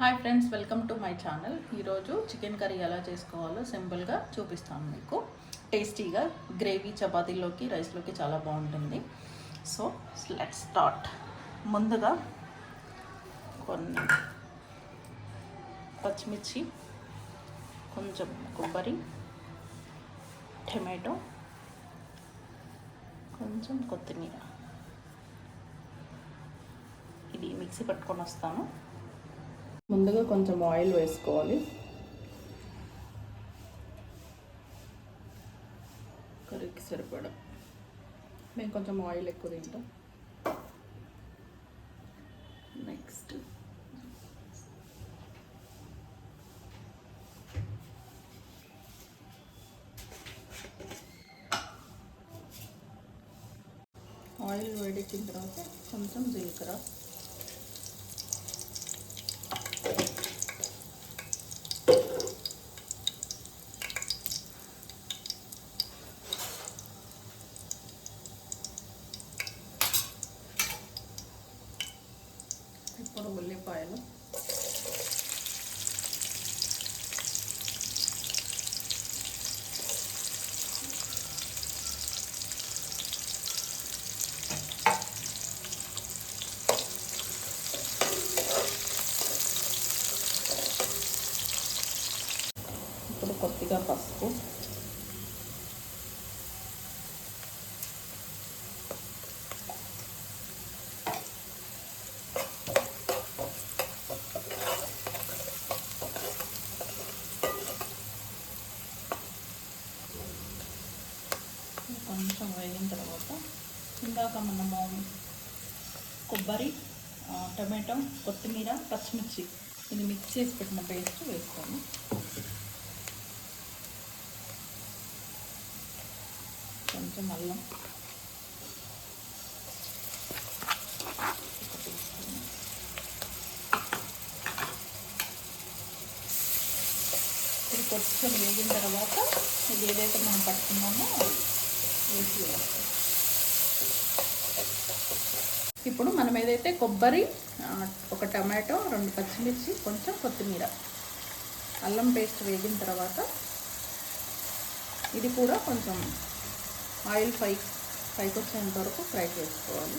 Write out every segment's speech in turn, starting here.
Hi friends, welcome to my channel. ఈరోజు chicken curry ఎలా చేసుకోవాలో సింపుల్గా చూపిస్తాను మీకు. టేస్టీగా గ్రేవీ చపాతీలోకి రైస్లోకి చాలా బాగుంటుంది. So let's start. ముందుగా కొన్ని పచ్చిమిర్చి, కొంచెం కొబ్బరి, టమాటో, కొంచెం కొత్తిమీర, ఇది మిక్సీ పట్టుకొని వస్తాను. ముందుగా కొంచెం ఆయిల్ వేసుకోవాలి. కర్రీకి సరిపడా. మేము కొంచెం ఆయిల్ ఎక్కువ తింటాం. నెక్స్ట్ ఆయిల్ వేడెక్కిన తర్వాత కొంచెం జీలకర్ర, ఇప్పుడు ఉల్లిపాయలు, ఇప్పుడు కొద్దిగా పసుపు, కొంచెం వేగిన తర్వాత ఇందాక మనము కొబ్బరి, టమాటో, కొత్తిమీర, పచ్చిమిర్చి ఇది మిక్స్ చేసి పెట్టిన పేస్ట్ వేసుకోండి. కొంచెం అల్లం, ఇది కొంచెం వేగిన తర్వాత ఇది ఏదైతే మనం పట్టుకున్నామో వేసి వేస్తాం. ఇప్పుడు మనం ఏదైతే కొబ్బరి, ఒక టమాటో, 2 పచ్చిమిర్చి, కొంచెం కొత్తిమీర, అల్లం పేస్ట్ వేగిన తర్వాత ఇది కూడా కొంచెం ఆయిల్ పైకి వచ్చేంత వరకు ఫ్రై చేసుకోవాలి.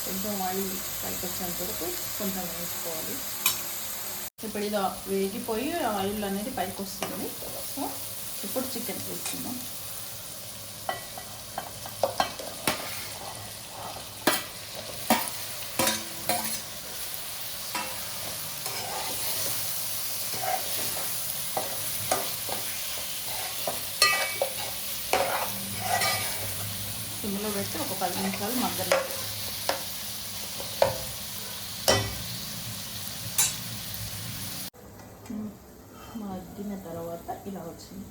కొంచెం ఆయిల్ పైకి వచ్చేంత వరకు కొంచెం వేసుకోవాలి. ఇప్పుడు ఇది వేగిపోయి ఆయిల్ అనేది పైకి వస్తుంది. సో ఇప్పుడు చికెన్ వేసుకుందాం. సిమ్లో పెట్టి ఒక 10 నిమిషాలు మగ్గలు. మగ్గిన తర్వాత ఇలా వచ్చింది.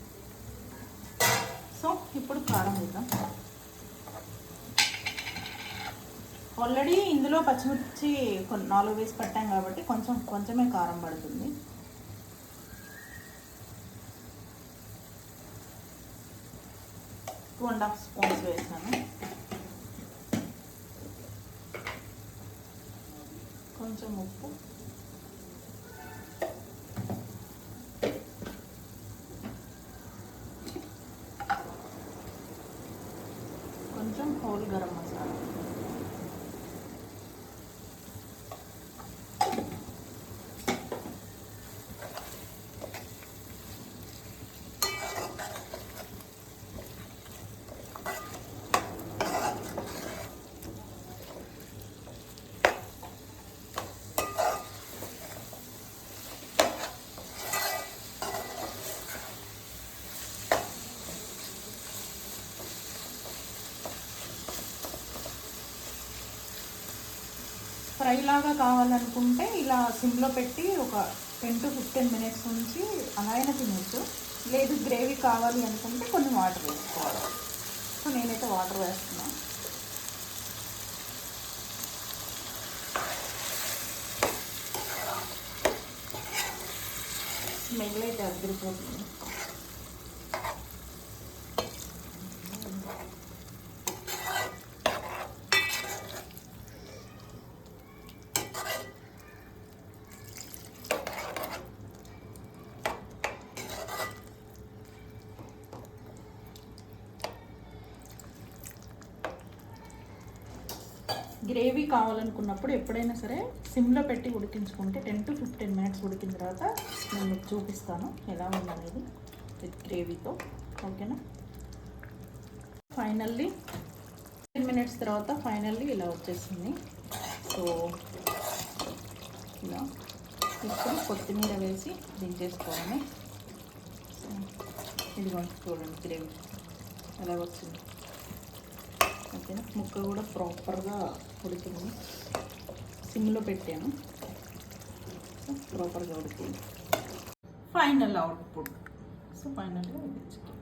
సో ఇప్పుడు కారం వేద్దాం. ఆల్రెడీ ఇందులో పచ్చిమిర్చి 4 వేసి పెట్టాం కాబట్టి కొంచెమే కారం పడుతుంది. టూ అండ్ హాఫ్ స్పూన్స్ వేసాను. కొంచెం ఉప్పు, కొంచెం హోల్ గరం మసాలా, ఫ్రై లాగా కావాలనుకుంటే ఇలా సిమ్లో పెట్టి ఒక 10 to 15 మినిట్స్ నుంచి అలా అయినా తినచ్చు. లేదు గ్రేవీ కావాలి అనుకుంటే కొన్ని వాటర్ వేసుకోవాలి. సో నేనైతే వాటర్ వేస్తున్నాను. స్మెల్ అయితే అదిరిపోతుంది. గ్రేవీ కావాలనుకున్నప్పుడు ఎప్పుడైనా సరే సిమ్లో పెట్టి ఉడికించుకుంటే 10 to 15 minutes ఉడికిన తర్వాత నేను మీకు చూపిస్తాను ఎలా ఉందనేది విత్ గ్రేవీతో. ఓకేనా? ఫైనల్లీ 10 minutes తర్వాత ఫైనల్లీ ఇలా వచ్చేసింది. సో ఇలా ఇప్పుడు కొత్తిమీర వేసి దించేసుకోవడమే. సో ఇదిగోండి చూడండి గ్రేవీ ఎలా వచ్చింది. ఓకేనా? ముక్క కూడా ప్రాపర్గా ఉడికింది. సిమ్లో పెట్టాను, సో ప్రాపర్గా ఉడికింది. Final output. సో ఫైనల్గా ఇది చికెన్.